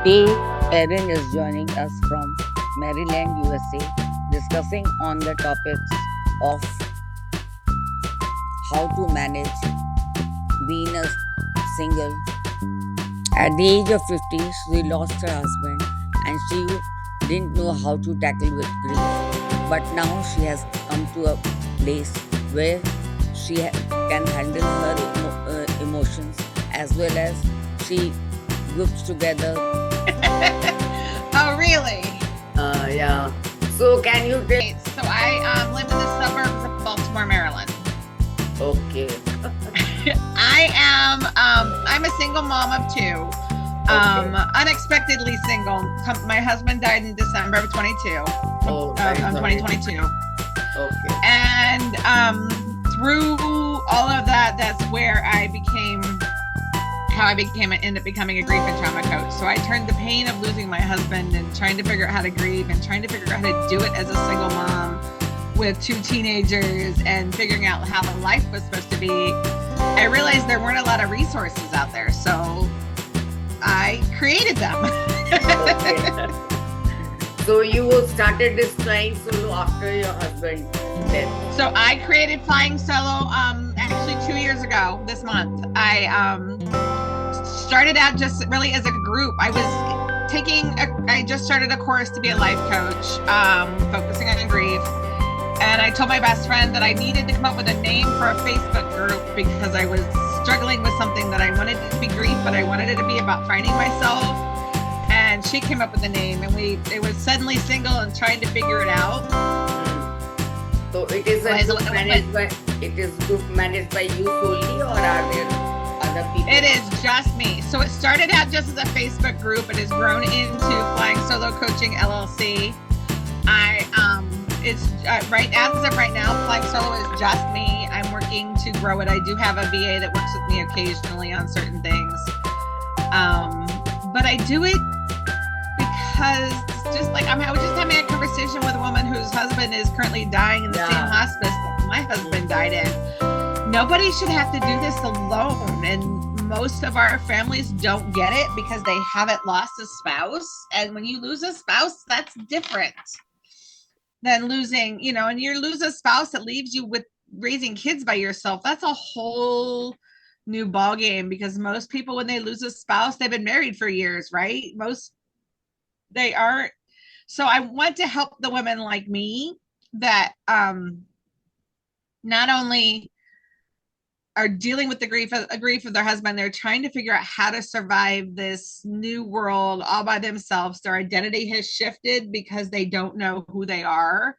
Today, Erin is joining us from Maryland, USA, discussing on the topics of how to manage being a single. At the age of 50, she lost her husband and she didn't know how to tackle with grief. But now she has come to a place where she can handle her emotions as well as she groups together. Oh, really? Yeah. So can you tell? So I live in the suburbs of Baltimore, Maryland. Okay. I'm a single mom of two. Unexpectedly single. My husband died in December of 22. Oh, Of 2022. Okay. And through all of that, that's where ended up becoming a grief and trauma coach. So I turned the pain of losing my husband and trying to figure out how to grieve and trying to figure out how to do it as a single mom with two teenagers and figuring out how the life was supposed to be. I realized there weren't a lot of resources out there, so I created them. Okay. So you started this flying solo after your husband death. So I created Flying Solo actually 2 years ago this month. I started out just really as a group. I just started a course to be a life coach, focusing on grief. And I told my best friend that I needed to come up with a name for a Facebook group because I was struggling with something that I wanted it to be grief, but I wanted it to be about finding myself. And she came up with the name, and it was Suddenly Single and trying to figure it out. So it is a group managed by you solely, or are there other people? It is just me. So it started out just as a Facebook group. It has grown into Flying Solo Coaching LLC. It's right now, Flying Solo is just me. I'm working to grow it. I do have a VA that works with me occasionally on certain things. But I do it because I was just having a conversation with a woman whose husband is currently dying in the same hospice that my husband died in. Nobody should have to do this alone. And most of our families don't get it because they haven't lost a spouse. And when you lose a spouse, that's different than losing, and you lose a spouse that leaves you with raising kids by yourself. That's a whole new ball game because most people, when they lose a spouse, they've been married for years, right? They aren't. So I want to help the women like me that not only are dealing with the grief of their husband, they're trying to figure out how to survive this new world all by themselves. Their identity has shifted because they don't know who they are.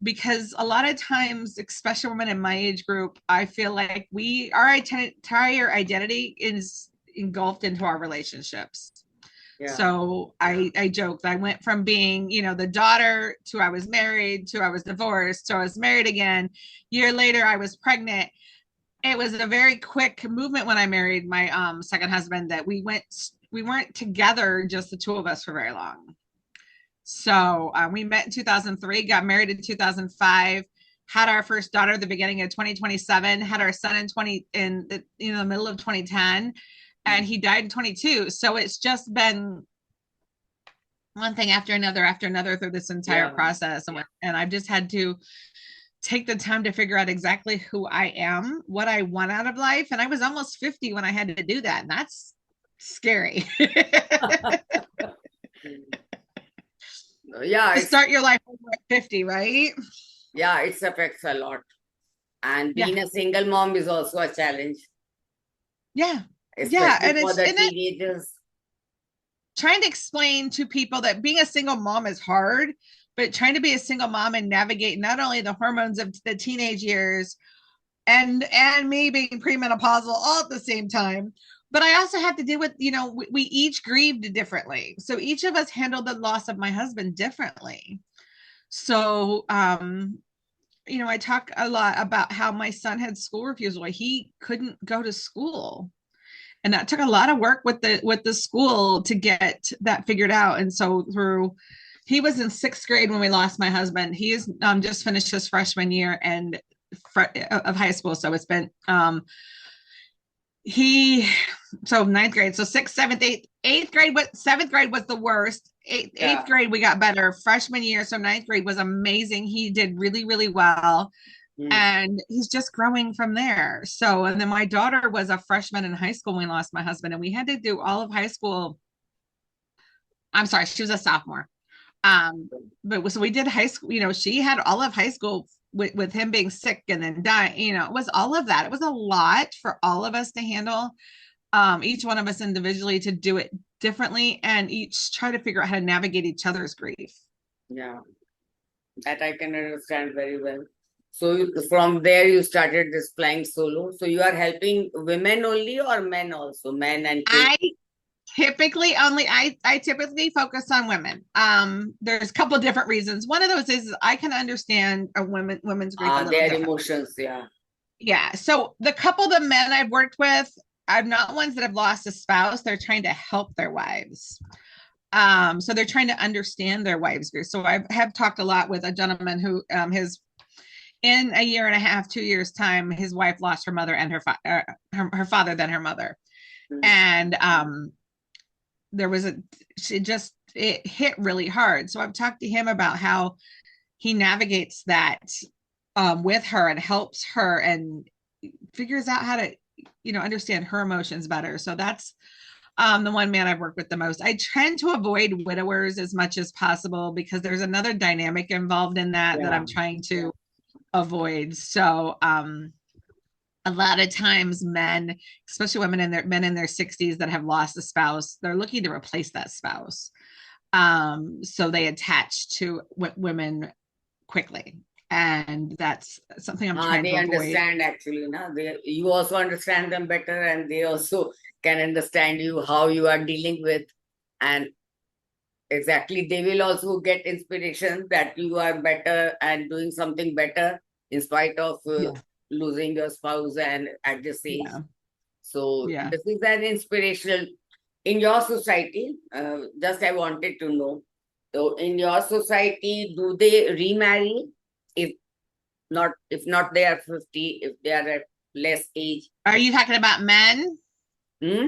Because a lot of times, especially women in my age group, I feel like our entire identity is engulfed into our relationships. Yeah. So I joked, I went from being, the daughter to I was married to I was divorced to I was married again. A year later, I was pregnant. It was a very quick movement when I married my second husband that we weren't together, just the two of us, for very long. So we met in 2003, got married in 2005, had our first daughter at the beginning of 2027, had our son in the middle of 2010, and he died in 22. So it's just been one thing after another through this entire process. And I've just had to take the time to figure out exactly who I am, what I want out of life. And I was almost 50 when I had to do that. And that's scary. Yeah. To start your life over at 50, right? Yeah, it affects a lot. And being a single mom is also a challenge. Yeah. Especially for the teenagers. Trying to explain to people that being a single mom is hard, but trying to be a single mom and navigate not only the hormones of the teenage years and me being premenopausal all at the same time, but I also have to deal with, we each grieved differently. So each of us handled the loss of my husband differently. So, I talk a lot about how my son had school refusal. He couldn't go to school. And that took a lot of work with the school to get that figured out. And so he was in 6th grade when we lost my husband. He is just finished his freshman year of high school. So it's been he so ninth grade, so sixth, seventh, eighth grade, what seventh grade was the worst. Eighth Yeah. grade we got better. Freshman year, so ninth grade was amazing. He did really, really well. Mm. And he's just growing from there. So, and then my daughter was a freshman in high school when we lost my husband, and we had to do all of high school. I'm sorry, she was a sophomore. But so we did high school, she had all of high school with him being sick and then dying, it was all of that. It was a lot for all of us to handle, each one of us individually to do it differently and each try to figure out how to navigate each other's grief. Yeah, that I can understand very well. So from there you started this flying solo. So you are helping women only or men also, men and kids? I I typically focus on women. There's a couple of different reasons. One of those is I can understand a women's grief a little Their different. emotions, yeah. Yeah. So the couple of men I've worked with, I'm not ones that have lost a spouse. They're trying to help their wives. So they're trying to understand their wives' grief. So I have talked a lot with a gentleman who his in a year and a half, 2 years time, his wife lost her mother and her father, then her mother, Mm. and there was it hit really hard. So I've talked to him about how he navigates that with her and helps her and figures out how to understand her emotions better. So that's the one man I've worked with the most. I tend to avoid widowers as much as possible because there's another dynamic involved in that Yeah. I'm trying to avoid. So a lot of times men, especially men in their 60s that have lost a spouse, they're looking to replace that spouse. So they attach to women quickly. And that's something I'm trying They to avoid. understand actually, na? You also understand them better and they also can understand you, how you are dealing with. And exactly, they will also get inspiration that you are better and doing something better in spite of Yeah. losing your spouse and at this age. Yeah. So Yeah. this is an inspirational in your society. Just I wanted to know. So in your society, do they remarry if not they are 50, if they are at less age? Are you talking about men? Hmm?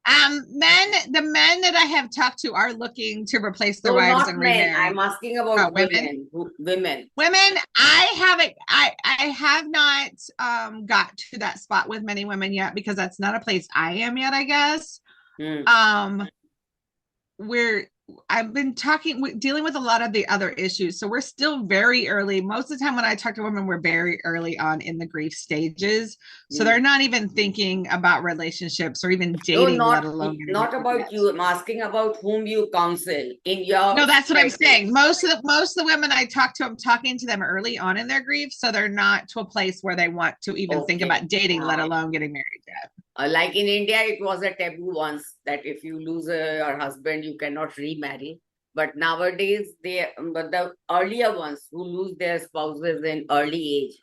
The men that I have talked to are looking to replace their No, wives not and men. remarry. I'm asking about Oh, women. Women. Women, I haven't. I have not got to that spot with many women yet because that's not a place I am yet. I guess. Hmm. Um, we're I've been dealing with a lot of the other issues. So we're still very early. Most of the time when I talk to women, we're very early on in the grief stages. So Hmm. they're not even thinking about relationships or even No, dating, let alone getting not married about yet. you. I'm asking about whom you counsel in your No, that's what I'm society. saying. Most of the women I talk to, I'm talking to them early on in their grief, so they're not to a place where they want to even think Okay. about dating, let alone getting married yet. Like in India, it was a taboo once that if you lose your husband, you cannot remarry. But nowadays, but the earlier ones who lose their spouses in early age,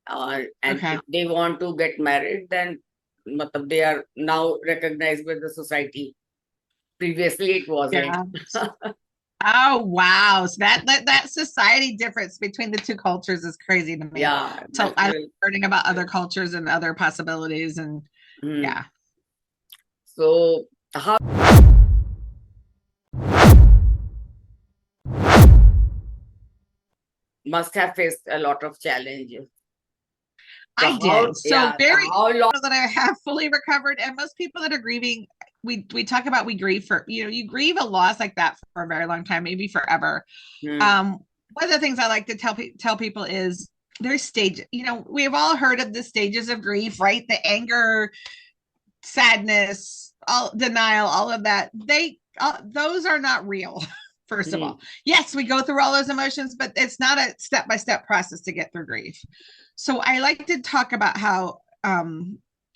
and Okay. if they want to get married, then they are now recognized with the society. Previously, it wasn't. Yeah. Oh wow. So that society difference between the two cultures is crazy to me. Yeah, So that's I like right. learning about other cultures and other possibilities and Hmm. yeah. So, how must have faced a lot of challenges. So I did. So yeah, so very how long? that I have fully recovered, and most people that are grieving, we talk about we grieve for you grieve a loss like that for a very long time, maybe forever. Hmm. One of the things I like to tell people is there's stage. We've all heard of the stages of grief, right? The anger, sadness, all denial, all of that. Those are not real. First of Hmm. all, yes, we go through all those emotions, but it's not a step by step process to get through grief. So I like to talk about how I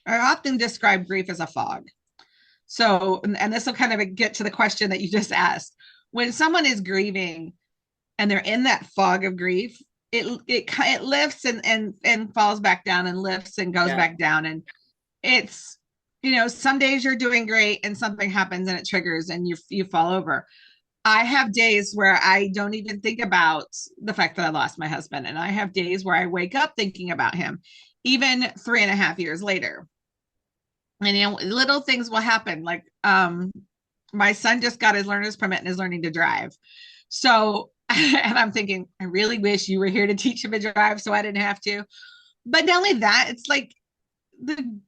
often describe grief as a fog. So, and this will kind of get to the question that you just asked. When someone is grieving and they're in that fog of grief, it lifts and falls back down and lifts and goes Yeah. back down. And it's, some days you're doing great and something happens and it triggers and you fall over. I have days where I don't even think about the fact that I lost my husband. And I have days where I wake up thinking about him, even 3.5 years later. And little things will happen. Like my son just got his learner's permit and is learning to drive. So and I'm thinking, I really wish you were here to teach him to drive so I didn't have to. But not only that, it's like the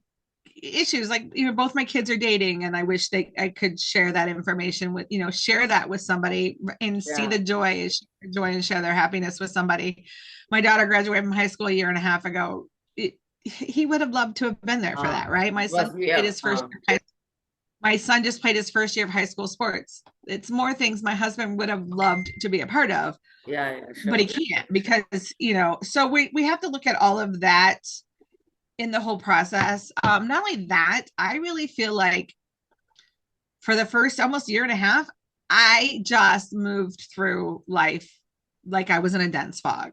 issues, like, both my kids are dating, and I wish I could share that information with, share that with somebody and see Yeah. the joy and share their happiness with somebody. My daughter graduated from high school a year and a half ago. He would have loved to have been there for that, right? My son Was played yeah. his first year my son just played his first year of high school sports. It's more things my husband would have loved to be a part of, Yeah, yeah, but he sure. can't because, so we have to look at all of that in the whole process. Not only that, I really feel like for the first almost year and a half, I just moved through life like I was in a dense fog.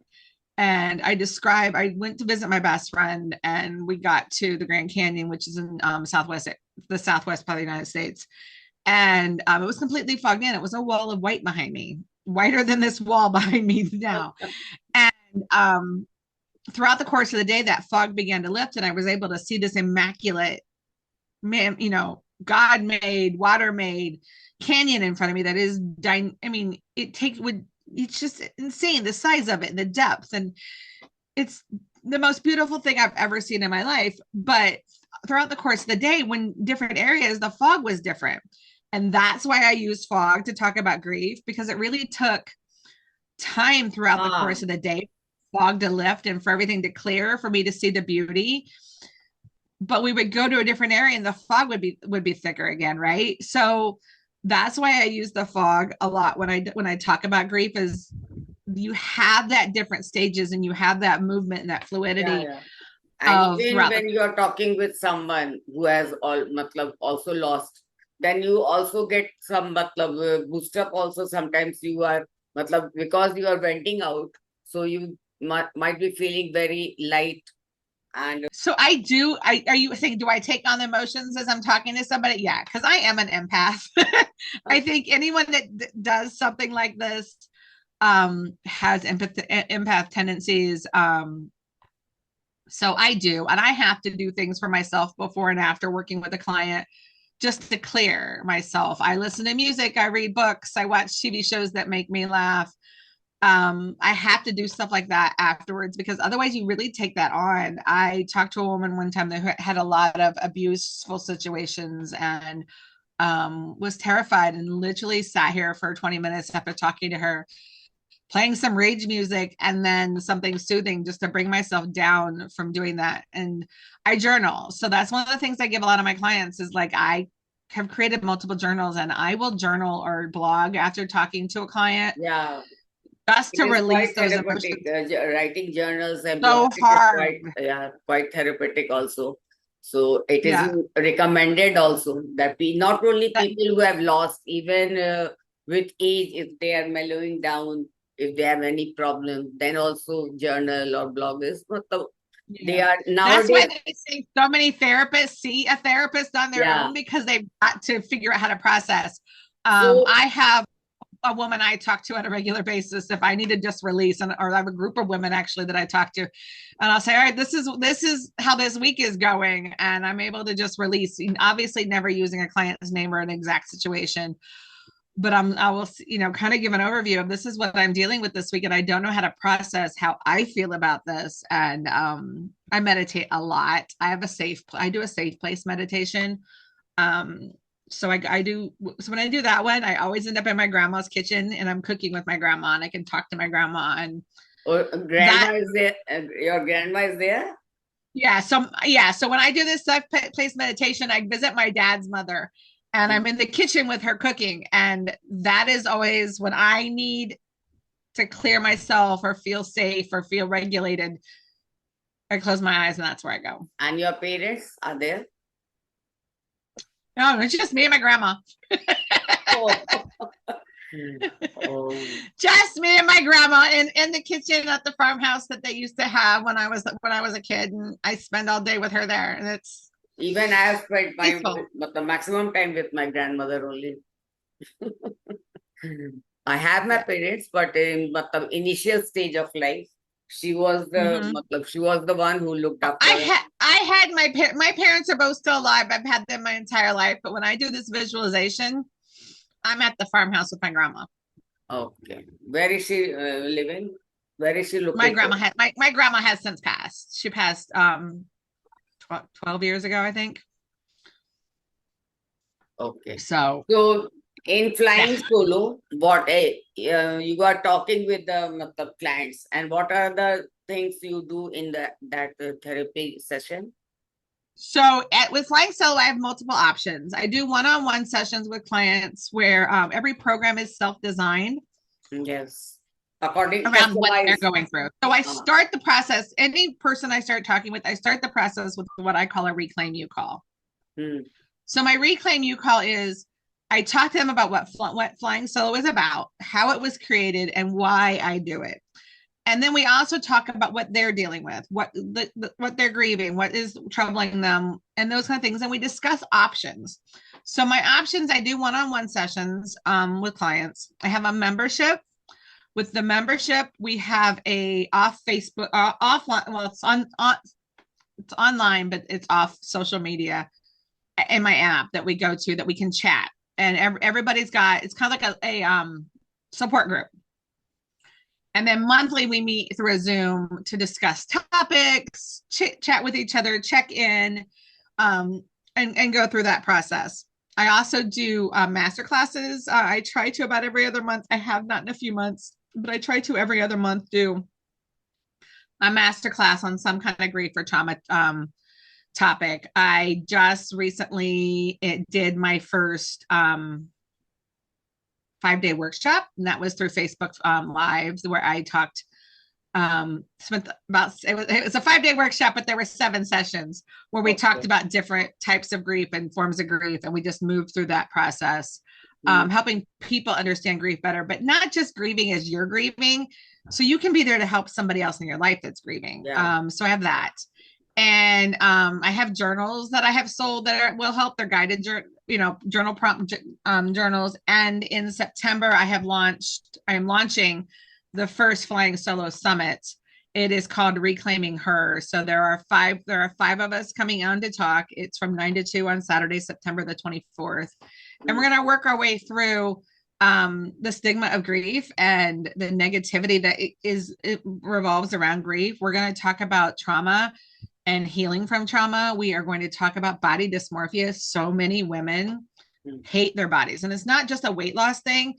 And I went to visit my best friend, and we got to the Grand Canyon, which is in the southwest part of the United States. And it was completely fogged in. It was a wall of white behind me, whiter than this wall behind me now. And throughout the course of the day, that fog began to lift, and I was able to see this immaculate, man, God made, water made canyon in front of me that is, I mean, it's just insane, the size of it and the depth. And it's the most beautiful thing I've ever seen in my life. But throughout the course of the day, when different areas, the fog was different. And that's why I use fog to talk about grief, because it really took time throughout the Ah, course of the day, fog to lift and for everything to clear, for me to see the beauty. But we would go to a different area and the fog would be thicker again, right? So that's why I use the fog a lot when I talk about grief, is you have that different stages, and you have that movement and that yeah, fluidity yeah. And of even throughout the. when you're talking with someone who has matlab, also lost, then you also get some matlab, boost up also. Sometimes you are matlab, because you are venting out, so you might be feeling very light and So I do. Are you saying, do I take on emotions as I'm talking to somebody? Yeah, because I am an empath. I think anyone that does something like this has empath tendencies. So I do, and I have to do things for myself before and after working with a client, just to clear myself. I listen to music, I read books, I watch TV shows that make me laugh. I have to do stuff like that afterwards, because otherwise you really take that on. I talked to a woman one time that had a lot of abuseful situations, and was terrified, and literally sat here for 20 minutes after talking to her, playing some rage music and then something soothing, just to bring myself down from doing that. And I journal. So that's one of the things I give a lot of my clients, is like, I have created multiple journals, and I will journal or blog after talking to a client, yeah, just it to is quite release those therapeutic. emotions. Writing journals and So blogs, it is hard. quite, yeah, quite therapeutic also. So it is Yeah. recommended also that not only That, people who have lost, even with age, if they are mellowing down, if they have any problem, then also journal or blog is not they yeah. are That's why nowadays. they say so many therapists see a therapist on their Yeah. own, because they've got to figure out how to process. So I have a woman I talk to on a regular basis if I need to just release, or I have a group of women actually that I talk to, and I'll say, all right, this is how this week is going, and I'm able to just release, obviously never using a client's name or an exact situation, but I will, kind of give an overview of, this is what I'm dealing with this week, and I don't know how to process how I feel about this. And I meditate a lot. I do a safe place meditation. um I do. So when I do that one, I always end up in my grandma's kitchen, and I'm cooking with my grandma, and I can talk to my grandma. And or grandma that, is there, your grandma is there. so when I do this safe place meditation, I visit my dad's mother, and I'm in the kitchen with her cooking. And that is always when I need to clear myself or feel safe or feel regulated. I close my eyes, and that's where I go. And your parents are there. No, it's just me and my grandma. Oh. Oh. Just me and my grandma in the kitchen at the farmhouse that they used to have when I was a kid, and I spend all day with her there, and it's Even I have spent peaceful. the maximum time with my grandmother only. I have my Yeah. parents, but in the initial stage of life, she was Mm-hmm. she was the one who looked after us. my parents are both still alive. I've had them my entire life, but when I do this visualization, I'm at the farmhouse with my grandma. Okay. Where is she living? Where is she My located? grandma had my grandma has since passed. She passed 12 years ago, I think. Okay. So So in yeah. flying solo, you are talking with the clients, and what are the things you do in that therapy session? So with Flying Solo, I have multiple options. I do one-on-one sessions with clients where every program is self-designed Yes. According around what they're customized. going through. So I Uh, start the process. Any person I start talking with, I start the process with what I call a reclaim you call. hmm, So my reclaim you call is I talk to them about what Flying Solo is about, how it was created, and why I do it. And then we also talk about what they're dealing with, what they're grieving, what is troubling them, and those kind of things. And we discuss options. So my options, I do one-on-one sessions with clients. I have a membership. With the membership, we have a off Facebook, offline. Well, it's online, but it's off social media in my app that we go to that we can chat. And everybody's got it's kind of like a support group. And then monthly, we meet through a Zoom to discuss topics, chat with each other, check in, and go through that process. I also do master classes. I try to about every other month. I have not in a few months, but I try to every other month do a master class on some kind of grief or trauma topic. I just recently did my first 5-day workshop, and that was through Facebook Lives, where I talked spent about it was a 5-day workshop, but there were 7 sessions where we talked okay. about different types of grief and forms of grief, and we just moved through that process, Hmm, helping people understand grief better, but not just grieving as you're grieving, so you can be there to help somebody else in your life that's grieving. yeah. So I have that, and I have journals that I have sold will help. They're guided journal prompt journals. And in September, I am launching the first Flying Solo Summit. It is called Reclaiming Her. So there are 5 of us coming on to talk. It's from 9 to 2 on Saturday, September the 24th. And Hmm, we're going to work our way through the stigma of grief and the negativity that it revolves around grief. We're going to talk about trauma and healing from trauma. We are going to talk about body dysmorphia. So many women hmm. hate their bodies, and it's not just a weight loss thing.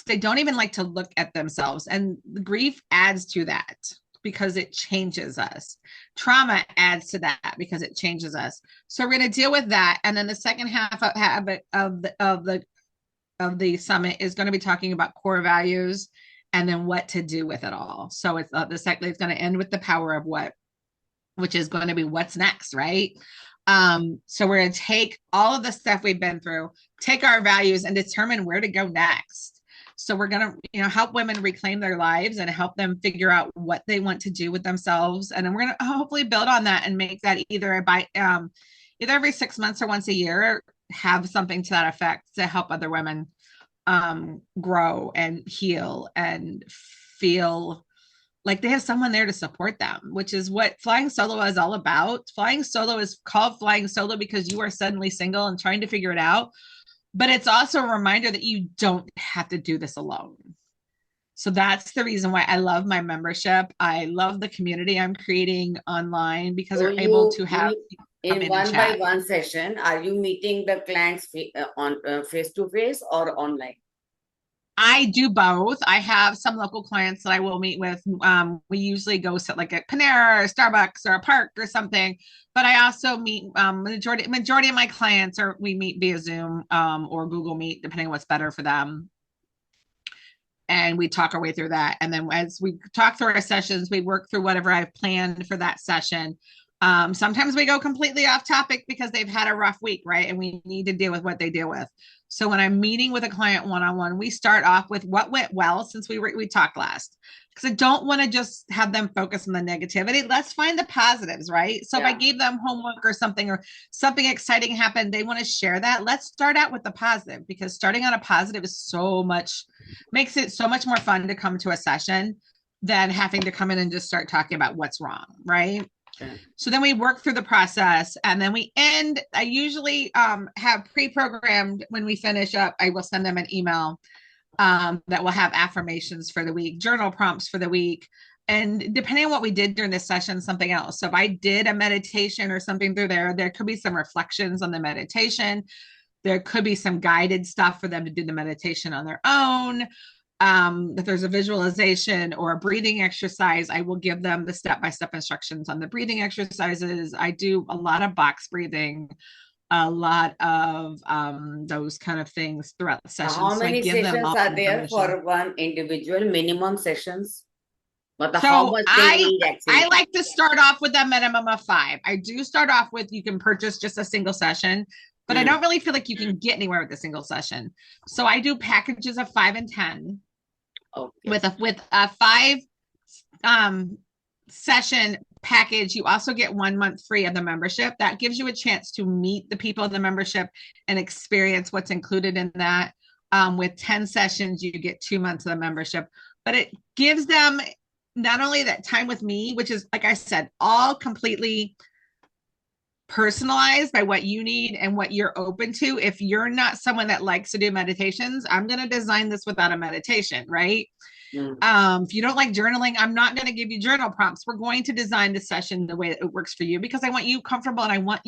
They don't even like to look at themselves, and the grief adds to that because it changes us. Trauma adds to that because it changes us. So we're going to deal with that, and then the second half of the summit is going to be talking about core values and then what to do with it all. So it's the second it's going to end with the power of what, which is going to be what's next, right? So we're going to take all of the stuff we've been through, take our values, and determine where to go next. So we're going to, help women reclaim their lives and help them figure out what they want to do with themselves. And then we're going to hopefully build on that and make that either every 6 months or once a year, have something to that effect to help other women grow and heal and feel like they have someone there to support them, which is what Flying Solo is all about. Flying Solo is called Flying Solo because you are suddenly single and trying to figure it out. But it's also a reminder that you don't have to do this alone. So that's the reason why I love my membership. I love the community I'm creating online because So they're able you to have meet come in in and one by chat. one session. Are you meeting the clients on face to face or online? I do both. I have some local clients that I will meet with. We usually go sit like at Panera or Starbucks or a park or something. But I also meet majority of my clients, or we meet via Zoom or Google Meet, depending on what's better for them. And we talk our way through that. And then as we talk through our sessions, we work through whatever I've planned for that session. Sometimes we go completely off topic because they've had a rough week, right? And we need to deal with what they deal with. So when I'm meeting with a client one-on-one, we start off with what went well since we talked last. Because I don't want to just have them focus on the negativity. Let's find the positives, right? So if I Yeah. gave them homework or something exciting happened, they want to share that. Let's start out with the positive, because starting on a positive is makes it so much more fun to come to a session than having to come in and just start talking about what's wrong, right? Okay. So then we work through the process and then we end. I usually have pre-programmed when we finish up, I will send them an email that will have affirmations for the week, journal prompts for the week. And depending on what we did during this session, something else. So if I did a meditation or something through there, there could be some reflections on the meditation. There could be some guided stuff for them to do the meditation on their own. If there's a visualization or a breathing exercise, I will give them the step-by-step instructions on the breathing exercises. I do a lot of box breathing, a lot of those kind of things throughout the session. How So I many give them sessions all are the there information. for one individual? Minimum sessions? But how So much they need I actually? like to start off with a minimum of 5. I do start off with you can purchase just a single session, but I Hmm. don't really feel like you can get anywhere with a single session. So I do packages of 5 and 10 Okay. with a 5 um session package. You also get 1 month free of the membership. That gives you a chance to meet the people in the membership and experience what's included in that. With 10 sessions, you get 2 months of the membership, but it gives them not only that time with me, which is, like I said, all completely personalized by what you need and what you're open to. If you're not someone that likes to do meditations, I'm going to design this without a meditation, right? Hmm. If you don't like journaling, I'm not going to give you journal prompts. We're going to design the session the way that it works for you because I want you comfortable and I want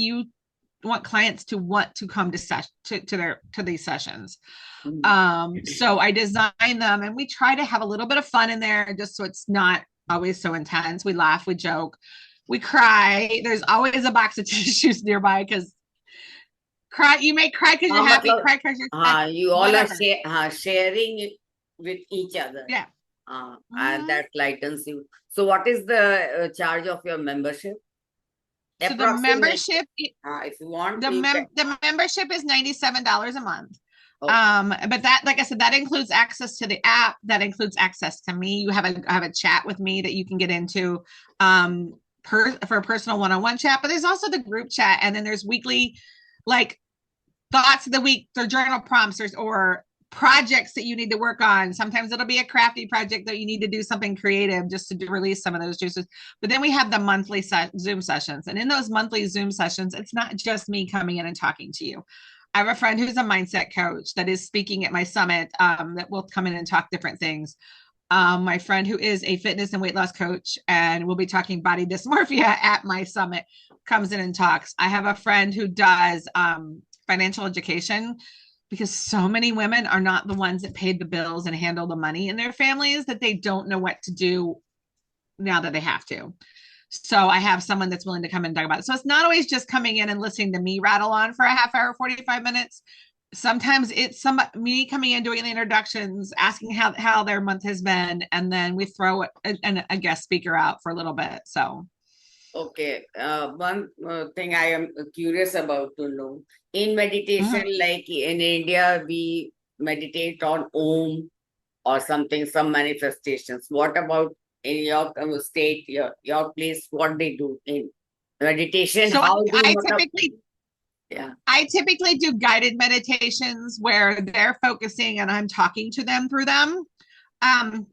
clients to want to come to these sessions. Hmm. So I design them and we try to have a little bit of fun in there just so it's not always so intense. We laugh, we joke, we cry. There's always a box of tissues nearby because you may cry because you're हाँ happy, मतलब cry because you're sad, हाँ you all are whatever. sharing it with each other. Yeah. And Mhm. that lightens you. So what is the charge of your membership? So the Approximate. membership, If you want, the you can. mem the membership is $97 a month. Oh, But that, like I said, that includes access to the app, that includes access to me. You have a chat with me that you can get into for a personal one-on-one chat, but there's also the group chat, and then there's weekly like thoughts of the week, or journal prompts, or projects that you need to work on. Sometimes it'll be a crafty project that you need to do something creative just to release some of those juices. But then we have the monthly Zoom sessions. And in those monthly Zoom sessions, it's not just me coming in and talking to you. I have a friend who's a mindset coach that is speaking at my summit that will come in and talk different things. My friend who is a fitness and weight loss coach and will be talking body dysmorphia at my summit comes in and talks. I have a friend who does financial education because so many women are not the ones that paid the bills and handle the money in their families that they don't know what to do now that they have to. So I have someone that's willing to come and talk about it. So it's not always just coming in and listening to me rattle on for a half hour, 45 minutes. Sometimes it's me coming in, doing the introductions, asking how their month has been, and then we throw a guest speaker out for a little bit. So okay. One thing I am curious about to know. In meditation, mhm. like in India, we meditate on Om or something, some manifestations. What about in your state, your place, what they do in meditation? So How do I matlab, typically yeah. I typically do guided meditations where they're focusing and I'm talking to them through them. Um,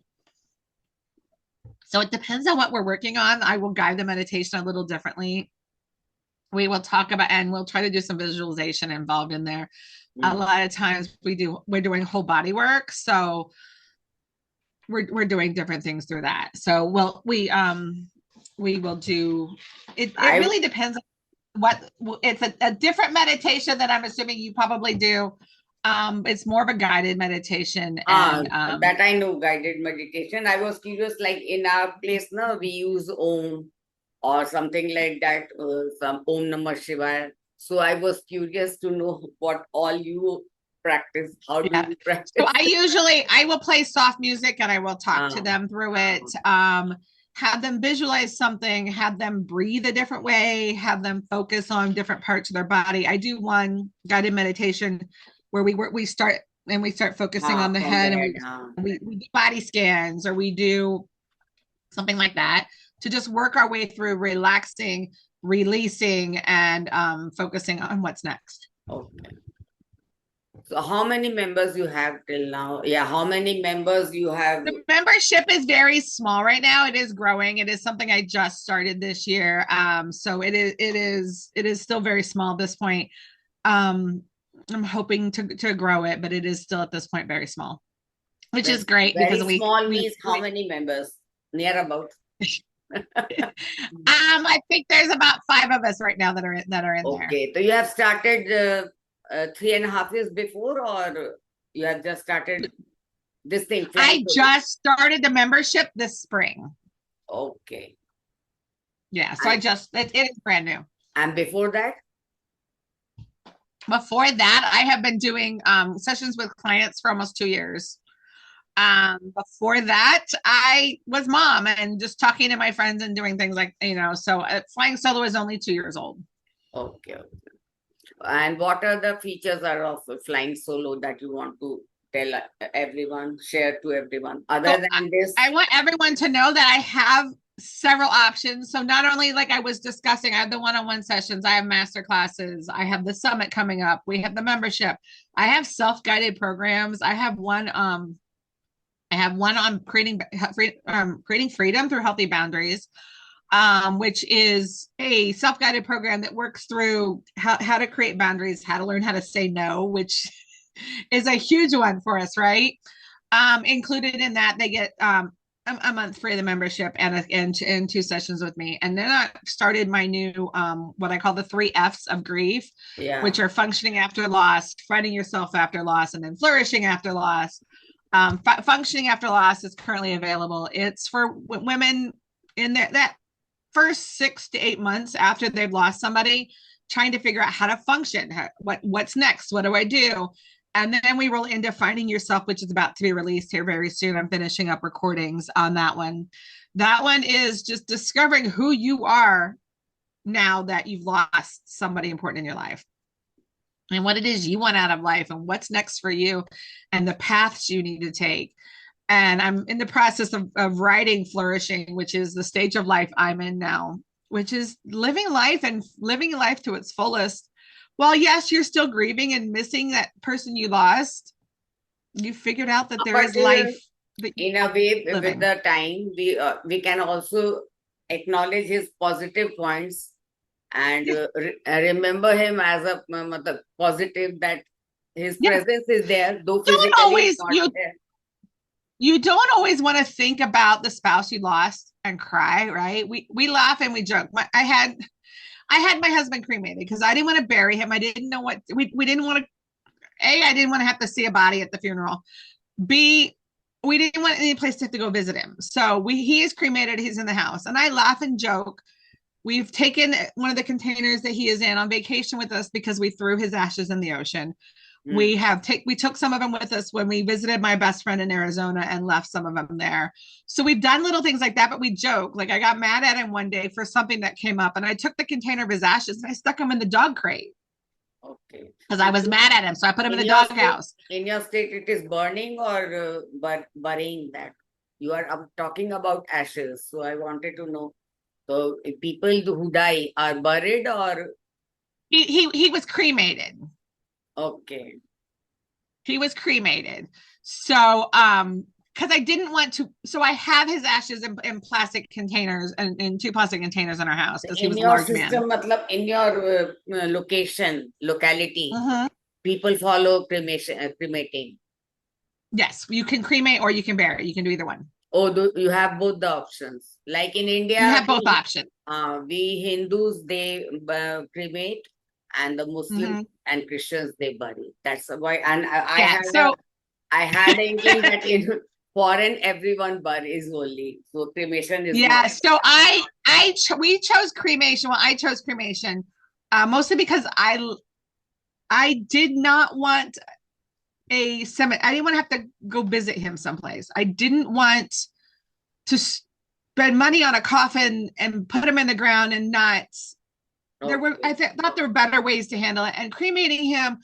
so it depends on what we're working on. I will guide the meditation a little differently. We will talk about and we'll try to do some visualization involved in there. A Mm. lot of times we're doing whole body work, so we're doing different things through that. So we will do it. It I really depends on what it's a different meditation that I'm assuming you probably do. It's more of a guided meditation and that I know guided meditation. I was curious, like in our place now, we use Om or something like that, some Om Namah Shivaya. So I was curious to know what all you practice. How do yeah. you So practice? I will play soft music and I will talk to Um, them through it. Have them visualize something, have them breathe a different way, have them focus on different parts of their body. I do one guided meditation where we start focusing on the from the head and head. we do body scans or we do something like that to just work our way through relaxing, releasing, and focusing on what's next. Okay. So how many members you have till now? Yeah, how many members you have? The membership is very small right now. It is growing. It is something I just started this year. So it is still very small at this point. Um, I'm hoping to grow it, but it is still at this point very small, which is great Very because small we means how many members? Near about. I think there's about 5 of us right now that are in there. Okay, so you have started 3.5 years before, or you have just started this thing? I just started the membership this spring. Okay. Yeah, so it is brand new. And before that? Before that, I have been doing sessions with clients for almost 2 years. Before that, I was mom and just talking to my friends and doing things like, so flying solo is only 2 years old. Okay. And what are the features are of flying solo that you want to tell everyone, share to everyone? Other than this, I want everyone to know that I have several options. So not only like I was discussing, I have the one-on-one sessions, I have master classes, I have the summit coming up, we have the membership, I have self-guided programs. I have one on creating freedom through healthy boundaries, which is a self-guided program that works through how to create boundaries, how to learn how to say no, which is a huge one for us, right? Included in that, they get a month free of the membership and 2 sessions with me. And then I started my new what I call the 3 F's of grief, which are functioning after loss, finding yourself after loss, and then flourishing after loss. Functioning after loss is currently available. It's for women in that first 6 to 8 months after they've lost somebody, trying to figure out how to function. What's next? What do I do? And then we roll into finding yourself, which is about to be released here very soon. I'm finishing up recordings on that one. That one is just discovering who you are now that you've lost somebody important in your life, and what it is you want out of life, and what's next for you, and the paths you need to take. And I'm in the process of writing Flourishing, which is the stage of life I'm in now, which is living life to its fullest. Well, yes, you're still grieving and missing that person you lost. You figured out that there is life. In a way, with the time, we can also acknowledge his positive points and remember him as a positive, that his presence is there, though physically not there. You don't always want to think about the spouse you lost and cry, right? We laugh and we joke. I had my husband cremated because I didn't want to bury him. I didn't know what we didn't want to. I didn't want to have to see a body at the funeral. B, we didn't want any place to have to go visit him. So he is cremated. He's in the house, and I laugh and joke. We've taken one of the containers that he is in on vacation with us because we threw his ashes in the ocean. We took some of them with us when we visited my best friend in Arizona and left some of them there. So we've done little things like that, but we joke. Like I got mad at him one day for something that came up, and I took the container of his ashes and I stuck him in the dog crate. Okay. Because I was mad at him, so I put him in the dog house. In your state, it is burning or burying that? You are talking about ashes, so I wanted to know. So people who die are buried or he was cremated. Okay. He was cremated. So because I didn't want to, so I have his ashes in plastic containers and in 2 plastic containers in our house because he was a large man. In your locality, people follow cremating. Yes, you can cremate or you can bury. You can do either one. Oh, you have both the options. Like in India, you have both options. We Hindus, they cremate, and the Muslims and Christians, they bury. That's why. And I had an inkling that in foreign everyone buries only. So cremation is So we chose cremation. Well, I chose cremation mostly because I did not want a cemetery. I didn't want to have to go visit him someplace. I didn't want to spend money on a coffin and put him in the ground and not. I thought there were better ways to handle it, and cremating him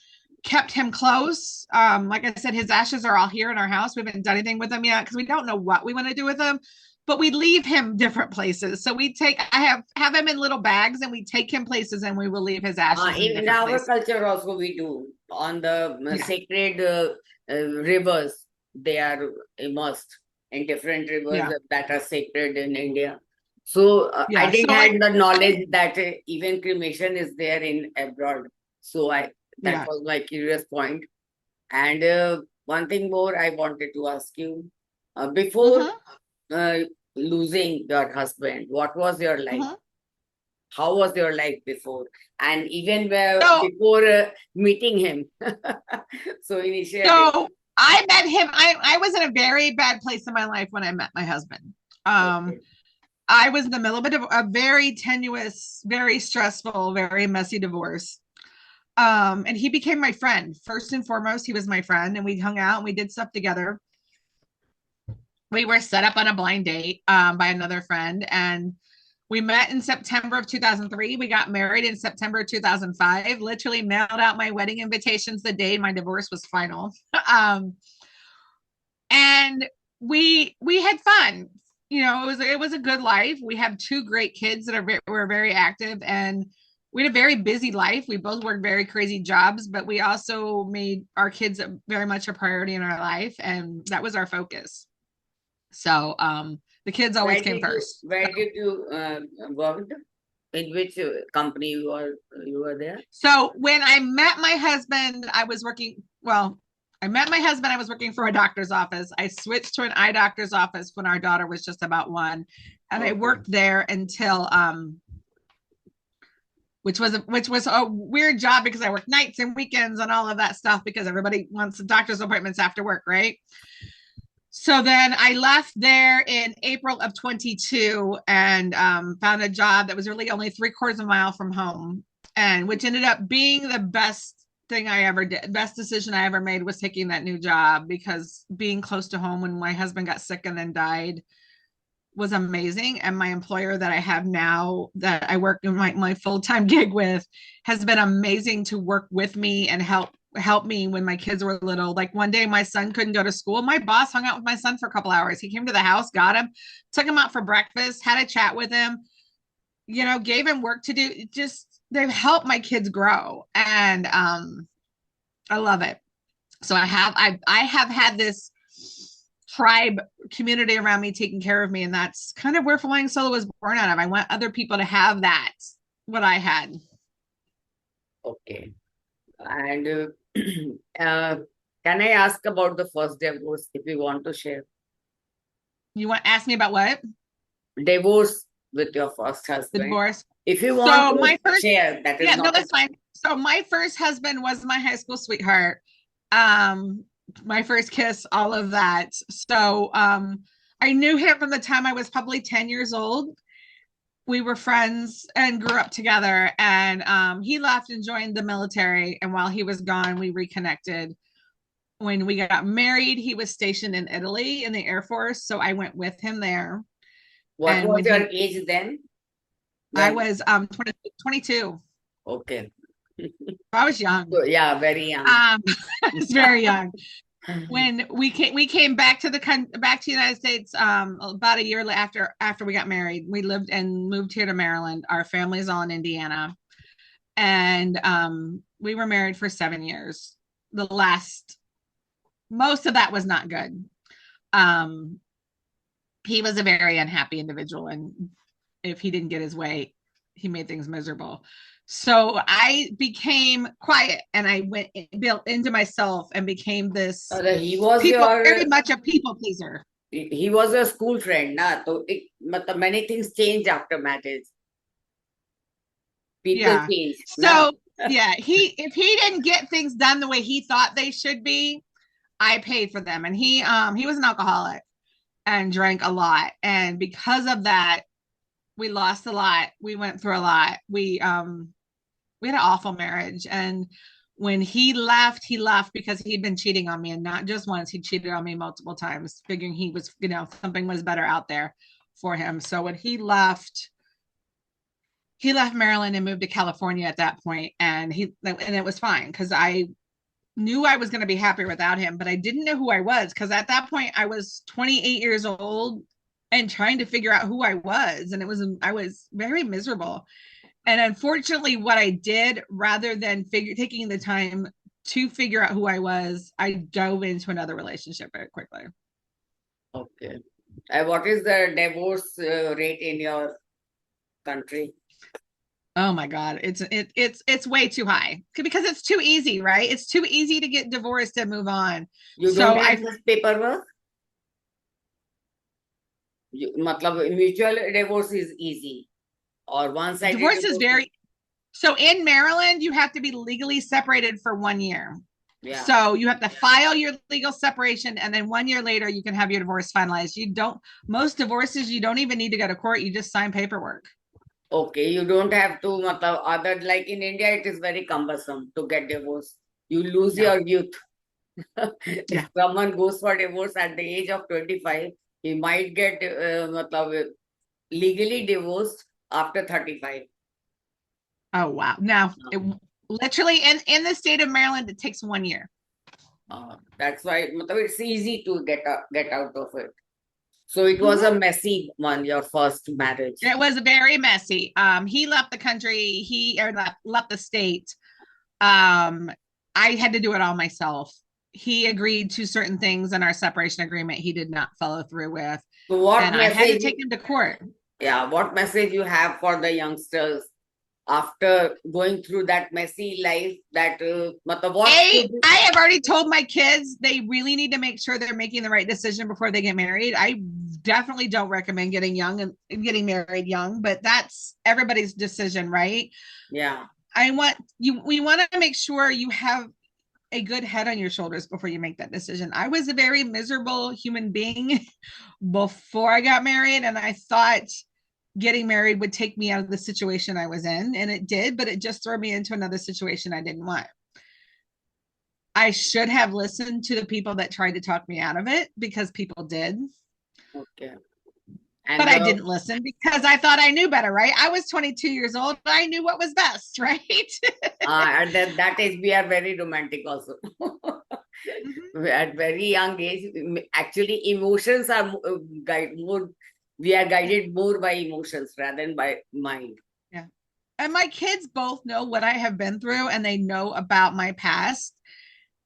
kept him close. Like I said, his ashes are all here in our house. We haven't done anything with them yet because we don't know what we want to do with them. but we leave him different places. So I have him in little bags, and we take him places, and we will leave his ashes in In different our places. culture also we do on the Yeah, sacred rivers. They are immersed in different rivers yeah, that are sacred in India. So I yeah. didn't So have the I think, knowledge that even cremation is there in abroad. So I that yeah. was my curious point. And one thing more I wanted to ask you, before Hmm. uh, losing your husband, what was your life? Hmm. How was your life before? And even where, So, before meeting him. So initially, so I met him. I was in a very bad place in my life when I met my husband. Um, okay, I was in the middle of a very tenuous, very stressful, very messy divorce. And he became my friend. First and foremost, he was my friend, and we hung out and we did stuff together. We were set up on a blind date by another friend, and we met in September of 2003. We got married in September 2005. Literally mailed out my wedding invitations the day my divorce was final. um, and we had fun. You know, it was a good life. We have two great kids that were very active, and we had a very busy life. We both worked very crazy jobs, but we also made our kids very much a priority in our life, and that was our focus. So the kids always came first. where did you work? In which company you were there? So when I met my husband, I was working, well, I met my husband, I was working for a doctor's office. I switched to an eye doctor's office when our daughter was just about one. And I Okay. worked there until which was a weird job because I worked nights and weekends and all of that stuff because everybody wants doctor's appointments after work, right? So then I left there in April of 22 and found a job that was really only 3/4 of a mile from home, and which ended up being the best thing I ever did. Best decision I ever made was taking that new job, because being close to home when my husband got sick and then died was amazing. And my employer that I have now, that I work in my full-time gig with, has been amazing to work with me and help me when my kids were little. Like one day my son couldn't go to school. My boss hung out with my son for a couple hours. He came to the house, got him, took him out for breakfast, had a chat with him, you know, gave him work to do. Just they've helped my kids grow. And I love it. So I have had this tribe community around me taking care of me, and that's kind of where Flying Solo was born out of. I want other people to have that, what I had. Okay. And uh, can I ask about the first divorce if you want to share? You want to ask me about what? Divorce with your first The husband. divorce. If you want So to my first, share, that is yeah, no, not a that's fine. So my first husband was my high school sweetheart. Um, my first kiss, all of that. So I knew him from the time I was probably 10 years old. We were friends and grew up together. And he left and joined the military. And while he was gone, we reconnected. When we got married, he was stationed in Italy in the Air Force. So I went with him there. What And was when your he, age then? I When? was 20, 22. Okay. I was young. So, yeah, very young. I was very young. When we came back to back to the United States about a year after we got married. We lived and moved here to Maryland. Our family's all in Indiana, and we were married for 7 years. The last Most of that was not good. Um, he was a very unhappy individual, and if he didn't get his way, he made things miserable. So I became quiet, and I went built into myself and became this He was people very your much a people pleaser. he was a school friend, na? So many things change after marriage. People Yeah. change, na? So yeah, if he didn't get things done the way he thought they should be, I paid for them. And he was an alcoholic and drank a lot. And because of that, we lost a lot. We went through a lot. We had an awful marriage. And when he left because he'd been cheating on me, and not just once, he cheated on me multiple times, figuring he was, something was better out there for him. So when he left Maryland and moved to California at that point, and it was fine because I knew I was going to be happier without him, but I didn't know who I was, because at that point I was 28 years old and trying to figure out who I was. And I was very miserable. And unfortunately, what I did, rather than taking the time to figure out who I was, I dove into another relationship very quickly. Okay. What is the divorce rate in your country? Oh my God, it's way too high because it's too easy, right? It's too easy to get divorced and move on. You So don't have this paperwork? Matlab, mutual divorce is easy, or one-sided divorce is divorce? very so in Maryland, you have to be legally separated for 1 year. Yeah. So you have to file your legal separation, and then 1 year later, you can have your divorce finalized. Most divorces, you don't even need to go to court. You just sign paperwork. Okay, you don't have to, matlab, other, like in India, it is very cumbersome to get divorced. You lose Yeah. your youth. Yeah. If someone goes for divorce at the age of 25, he might get matlab, legally divorced after 35. Oh wow. Now, literally in the state of Maryland, it takes 1 year. That's why matlab, it's easy to get out of it. So it was a messy one, your first marriage. It was very messy. He left the country. Left the state. I had to do it all myself. He agreed to certain things in our separation agreement he did not follow through with. So what And I had to take him to court. Yeah, what message you have for the youngsters after going through that messy life? That I have already told my kids they really need to make sure they're making the right decision before they get married. I definitely don't recommend getting married young, but that's everybody's decision, right? Yeah. We want to make sure you have a good head on your shoulders before you make that decision. I was a very miserable human being before I got married, and I thought getting married would take me out of the situation I was in, and it did, but it just threw me into another situation I didn't want. I should have listened to the people that tried to talk me out of it, because people did. Okay. But I didn't listen because I thought I knew better, right? I was 22 years old. I knew what was best, right? At that age, we are very romantic also. At very young age, actually, emotions are more. We are guided more by emotions rather than by mind. Yeah. And my kids both know what I have been through, and they know about my past,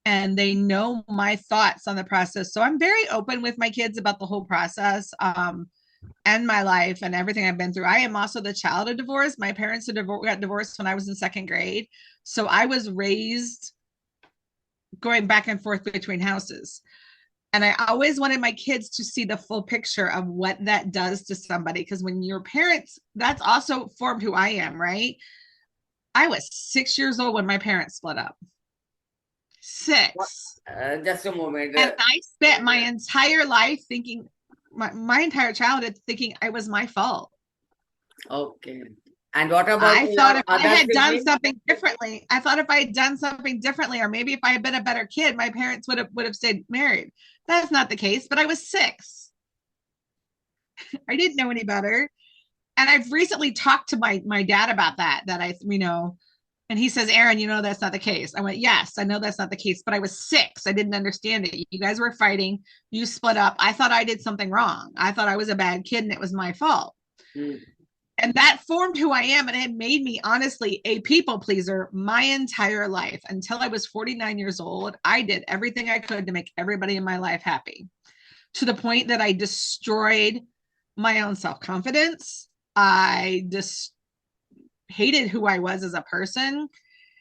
and they know my thoughts on the process. So I'm very open with my kids about the whole process. And my life and everything I've been through. I am also the child of divorce. My parents got divorced when I was in second grade. So I was raised going back and forth between houses. And I always wanted my kids to see the full picture of what that does to somebody. Because when your parents, that's also formed who I am, right? I was 6 years old when my parents split up. 6. Just a moment. And I spent my entire life thinking, my entire childhood thinking it was my fault. Okay. And what about I thought if I had done something differently, or maybe if I had been a better kid, my parents would have stayed married. That's not the case, but I was 6. I didn't know any better. And I've recently talked to my dad about that and he says, Erin, that's not the case. I went, yes, I know that's not the case, but I was 6. I didn't understand it. You guys were fighting. You split up. I thought I did something wrong. I thought I was a bad kid and it was my fault. And that formed who I am. And it made me, honestly, a people pleaser my entire life. Until I was 49 years old, I did everything I could to make everybody in my life happy, to the point that I destroyed my own self-confidence. I just hated who I was as a person.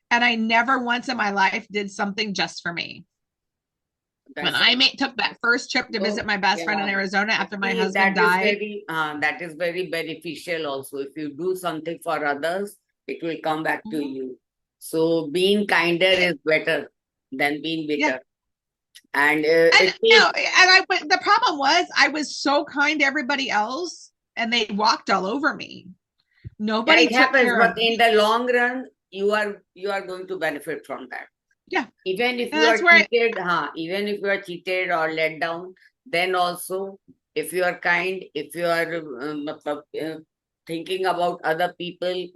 And I never once in my life did something just for me. When I took that first trip to visit my best friend in Arizona after my husband died. That is very beneficial also. If you do something for others, it will come back to you. So being kinder is better than being bitter. Yeah. The problem was I was so kind to everybody else, and they walked all over me. Nobody took happens, care but of me. In the long run, you are going to benefit from that. Yeah. Even if you are cheated, even if you are cheated or let down, then also if you are kind, if you are thinking about other people,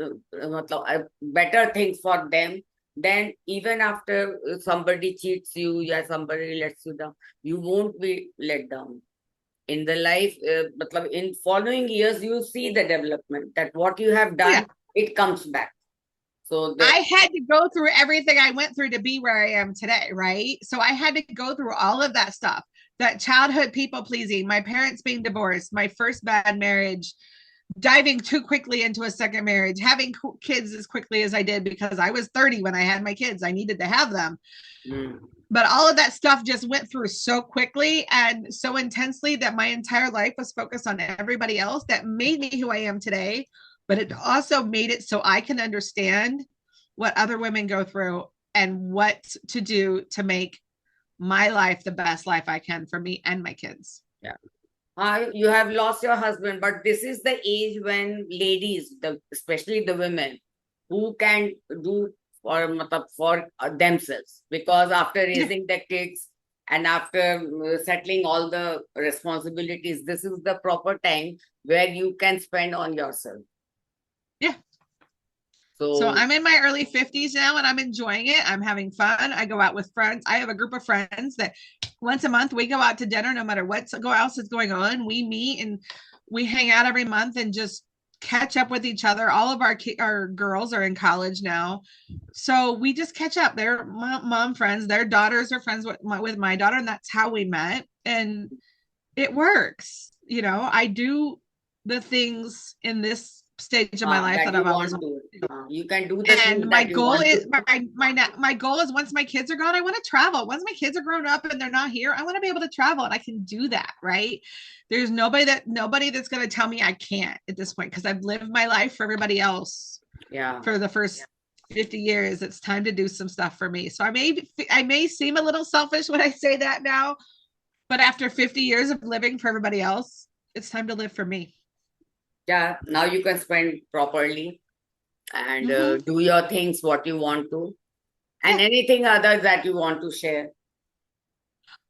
better things for them, then even after somebody cheats you, somebody lets you down, you won't be let down. in the life, matlab in following years, you see the development that what you have Oh, yeah. done, it comes back. So I had to go through everything I went through to be where I am today, right? So I had to go through all of that stuff, that childhood people pleasing, my parents being divorced, my first bad marriage, diving too quickly into a second marriage, having kids as quickly as I did because I was 30 when I had my kids. I needed to have them. But all of that stuff just went through so quickly and so intensely that my entire life was focused on everybody else. That made me who I am today. But it also made it so I can understand what other women go through and what to do to make my life the best life I can for me and my kids. yeah. You have lost your husband, but this is the age when ladies, especially the women, who can do for themselves, because after raising the kids and after settling all the responsibilities, this is the proper time where you can spend on yourself. Yeah. So I'm in my early 50s now and I'm enjoying it. I'm having fun. I go out with friends. I have a group of friends that once a month we go out to dinner no matter what else is going on. We meet and we hang out every month and just catch up with each other. All of our girls are in college now. So we just catch up. They're mom friends. Their daughters are friends with my daughter, and that's how we met. And it works. You know, I do the things in this stage of my life that I've always wanted to do. You can do the and things my that you goal want is to. my goal is once my kids are gone, I want to travel. Once my kids are grown up and they're not here, I want to be able to travel, and I can do that, right? There's nobody that's going to tell me I can't at this point, because I've lived my life for everybody else. Yeah. For the first 50 years, it's time to do some stuff for me. So I may seem a little selfish when I say that now, but after 50 years of living for everybody else, it's time to live for me. Yeah, now you can spend properly and do your things what you want to, and anything other that you want to share.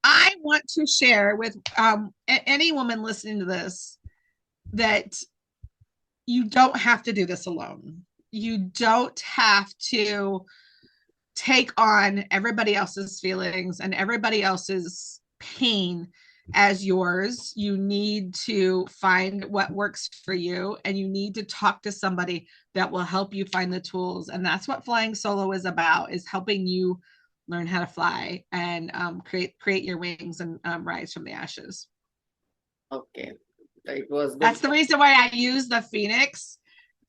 I want to share with any woman listening to this that you don't have to do this alone. You don't have to take on everybody else's feelings and everybody else's pain as yours. You need to find what works for you, and you need to talk to somebody that will help you find the tools. And that's what flying solo is about, is helping you learn how to fly and create your wings and rise from the ashes. Okay, it was good. That's the reason why I use the phoenix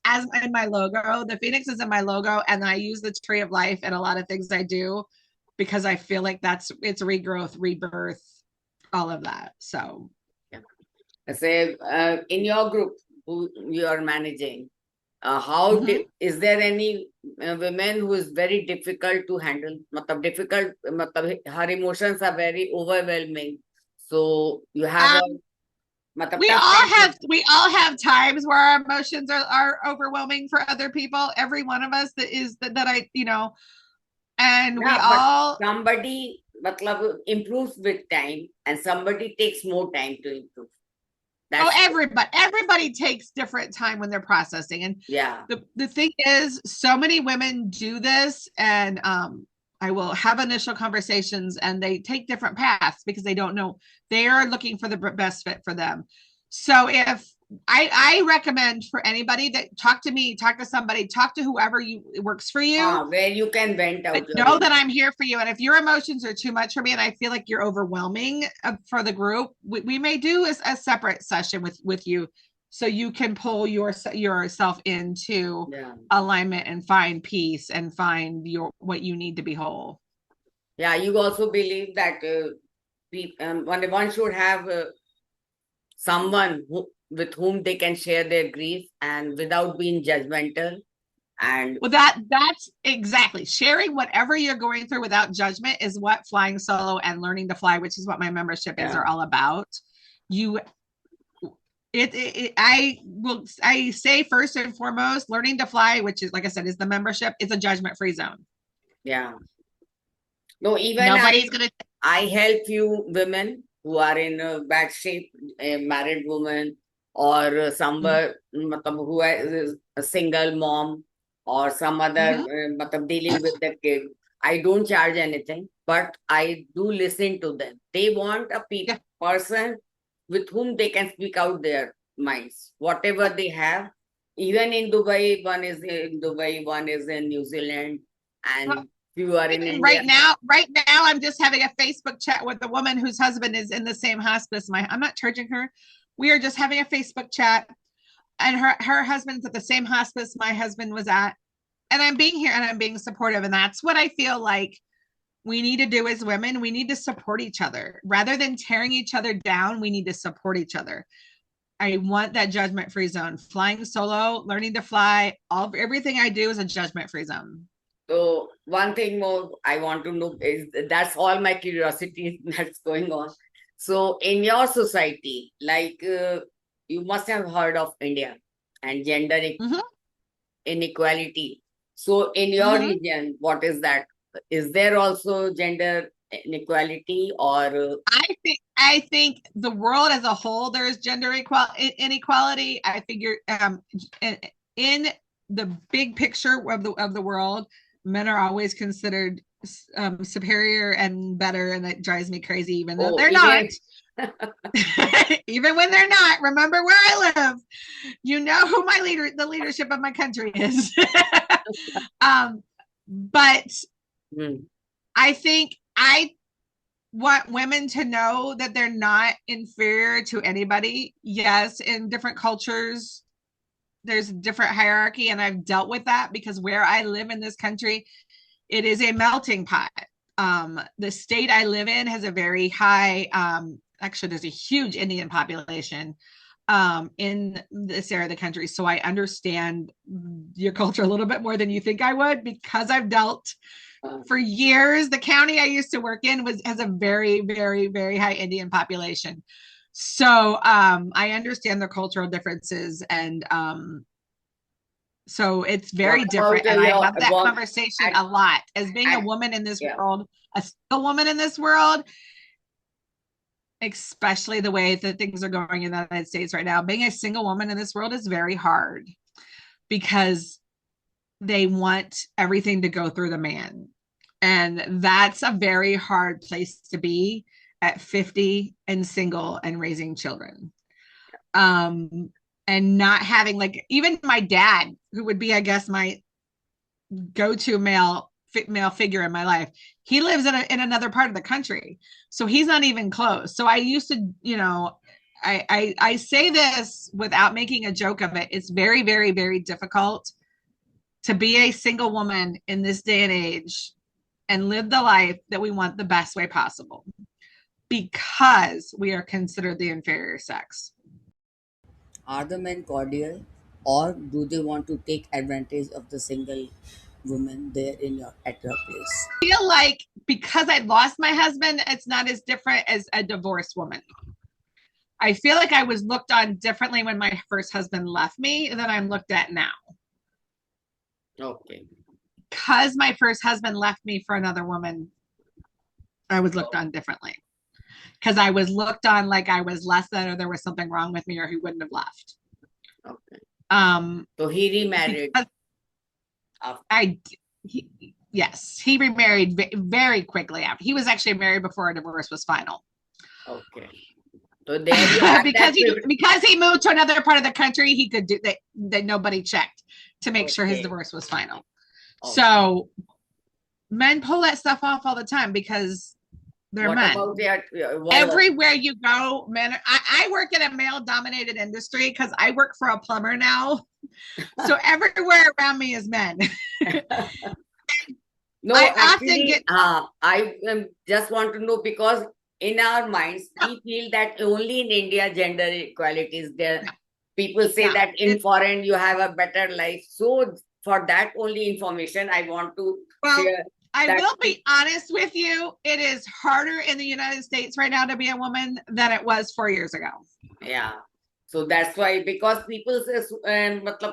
as in my logo. The phoenix is in my logo, and I use the tree of life in a lot of things I do, because I feel like it's regrowth, rebirth, all of that. So I say in your group who you are managing, how is there any women who is very difficult to handle? Difficult, her emotions are very overwhelming. So you have we all have times where our emotions are overwhelming for other people. Every one of us that I, and we all, somebody improves with time and somebody takes more time to improve. Everybody takes different time when they're processing. And yeah, the thing is, so many women do this, and I will have initial conversations and they take different paths because they don't know. They are looking for the best fit for them. So if I recommend for anybody that talk to me, talk to somebody, talk to whoever works for you, where you can vent out. Know that I'm here for you. And if your emotions are too much for me and I feel like you're overwhelming for the group, we may do a separate session with you, so you can pull yourself into alignment and find peace and find what you need to be whole. Yeah, you also believe that one should have someone with whom they can share their grief and without being judgmental. And well, that's exactly, sharing whatever you're going through without judgment is what flying solo and learning to fly, which is what my membership is, are all about. I say first and foremost, learning to fly, which is, like I said, is the membership, is a judgment-free zone. Yeah. No, even I help few women who are in bad shape, a married woman or someone who is a single mom or some other dealing with the kid. I don't charge anything, but I do listen to them. They want a person with whom they can speak out their minds, whatever they have. Even in Dubai, one is in Dubai, one is in New Zealand, and few are in Even India. right now, I'm just having a Facebook chat with a woman whose husband is in the same hospice. I'm not charging her. We are just having a Facebook chat, and her husband's at the same hospice my husband was at, and I'm being here and I'm being supportive, and that's what I feel like we need to do as women. We need to support each other rather than tearing each other down. We need to support each other. I want that judgment-free zone. Flying solo, learning to fly, everything I do is a judgment-free zone. So one thing more I want to know is that's all my curiosity that's going on. So in your society, like you must have heard of India and gender Mhm. inequality. So in your Mhm. region, what is that? Is there also gender inequality or I think the world as a whole there's gender inequality. I figure in the big picture of the world, men are always considered superior and better, and it drives me crazy, even though they're not. even Even when they're not. Remember where I live. You know who the leadership of my country is. But Hmm. I think I want women to know that they're not inferior to anybody. Yes, in different cultures, there's a different hierarchy, and I've dealt with that because where I live in this country, it is a melting pot. The state I live in has a very high, actually, there's a huge Indian population in this area of the country. So I understand your culture a little bit more than you think I would because I've dealt for years. The county I used to work in has a very, very, very high Indian population. So I understand the cultural differences, and so it's very What about different. And I your have that conversation and, a lot as being a and woman in this yeah. world, a single woman in this world, especially the way that things are going in the United States right now. Being a single woman in this world is very hard because they want everything to go through the man. And that's a very hard place to be at 50 and single and raising children. And not having, like, even my dad, who would be, I guess, my go-to male figure in my life, he lives in another part of the country, so he's not even close. So I used to, I say this without making a joke of it. It's very, very, very difficult to be a single woman in this day and age and live the life that we want the best way possible because we are considered the inferior sex. Are the men cordial, or do they want to take advantage of the single woman there in your at your place? I feel like because I lost my husband, it's not as different as a divorced woman. I feel like I was looked on differently when my first husband left me than I'm looked at now. Okay. Because my first husband left me for another woman, I was looked on differently. Because I was looked on like I was less than, or there was something wrong with me, or he wouldn't have left. Okay. Um, So he remarried after. Yes, he remarried very quickly after. He was actually married before a divorce was final. Okay. So there you have because he moved to another part of the country, he could do that nobody checked to make sure his divorce was final. Okay. So men pull that stuff off all the time because they're what men. About everywhere you go, men. I work in a male-dominated industry because I work for a plumber now. So everywhere around me is men. No, actually, I just want to know because in our minds, we feel that only in India gender equality is there. No. People say that in foreign you have a better life. So for that only information, I want to share. I will be honest with you. It is harder in the United States right now to be a woman than it was 4 years ago. Yeah. So that's why, because people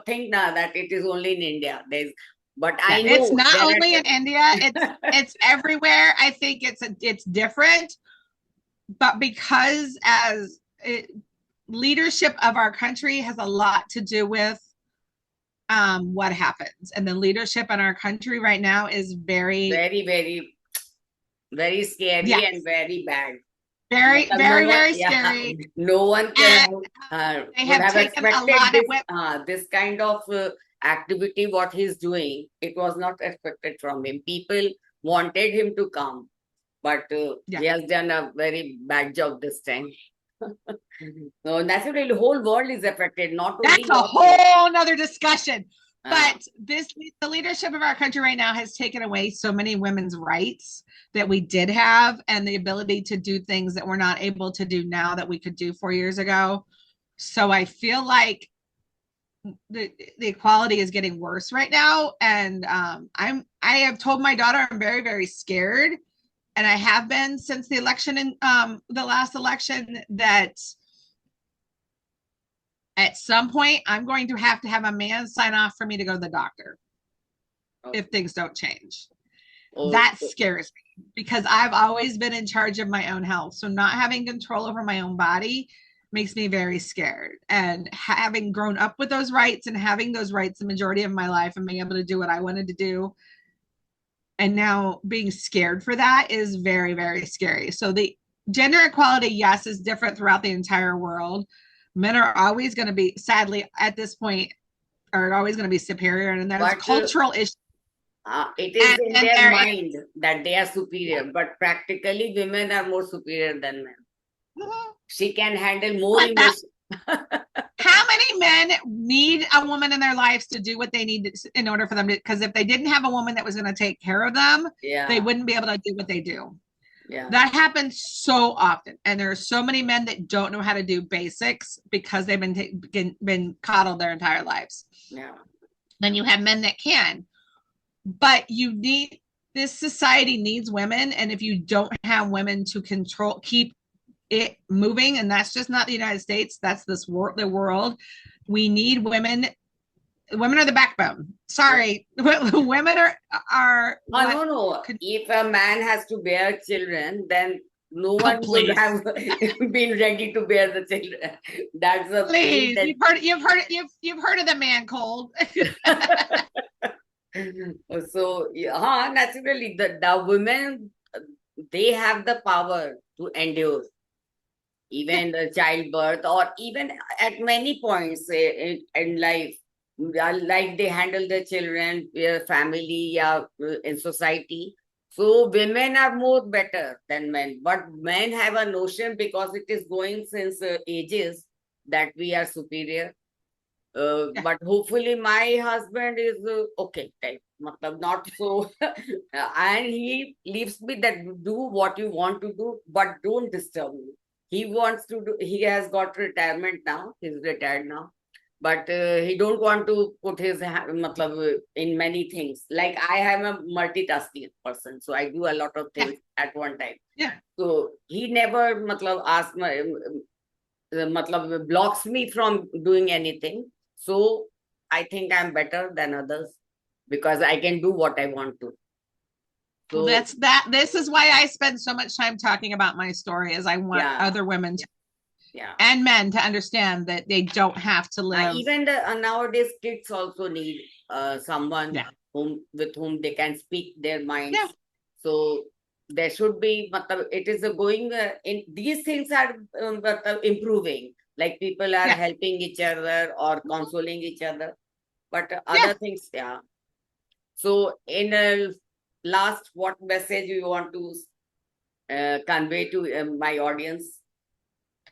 think now that it is only in India. But I know it's not only in India. It's everywhere. I think it's different, but because leadership of our country has a lot to do with what happens, and the leadership in our country right now is very, very, very, very scary and very bad. Very, No very, one, very yeah, scary. no one And can they would have have taken a expected lot of women. this kind of activity. What he's doing, it was not expected from him. People wanted him to come, but Yeah. he has done a very bad job this time. No, naturally, the whole world is affected, not only That's a your place. whole nother discussion. Uh, But the leadership of our country right now has taken away so many women's rights that we did have, and the ability to do things that we're not able to do now that we could do 4 years ago. So I feel like the equality is getting worse right now, and I have told my daughter I'm very, very scared, and I have been since the election in the last election, that at some point I'm going to have a man sign off for me to go to the doctor if things don't change. That scares me because I've always been in charge of my own health. So not having control over my own body makes me very scared. And having grown up with those rights and having those rights the majority of my life and being able to do what I wanted to do, and now being scared for that is very, very scary. So the gender equality, yes, is different throughout the entire world. Men are always going to be, sadly, at this point, are always going to be superior, and there's but cultural issues. it is in And their mind that they are superior, but practically women are more superior than men. She can handle more emotion. How many men need a woman in their lives to do what they need in order for them to? Because if they didn't have a woman that was going to take care of them, they wouldn't be able to do what they do. Yeah. That happens so often, and there are so many men that don't know how to do basics because they've been coddled their entire lives. Yeah. Then you have men that can, but this society needs women, and if you don't have women to keep it moving, and that's just not the United States, that's the world. We need women. Women are the backbone. Sorry, women are no. If a man has to bear children, then no one would have been ready to bear the children. That's a please. You've heard of the man cold. So naturally, the women, they have the power to endure even the childbirth, or even at many points in life, like they handle their children, their family, in society. So women are more better than men, but men have a notion, because it is going since ages, that we are superior. But hopefully my husband is okay type, not so, and he leaves me that do what you want to do, but don't disturb me. He wants to do, he has got retirement now, he's retired now, but he don't want to put his in many things. Like I am a multitasking person, so I do a lot of things at one time. So he never ask my blocks me from doing anything. So I think I'm better than others because I can do what I want to. So this is why I spend so much time talking about my story, as I want other women and men to understand that they don't have to live. Even nowadays kids also need someone with whom they can speak their minds. So there should be, it is going in, these things are improving, like people are helping each other or consoling each other, but other things. So in last, what message you want to convey to my audience?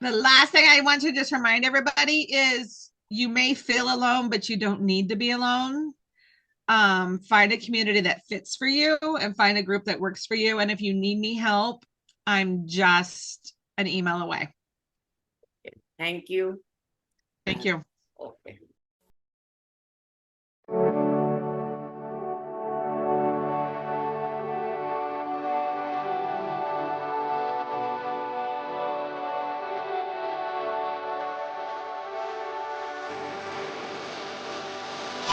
The last thing I want to just remind everybody is, you may feel alone, but you don't need to be alone. Find a community that fits for you, and find a group that works for you. And if you need me help, I'm just an email away. Thank you. Thank you. Okay.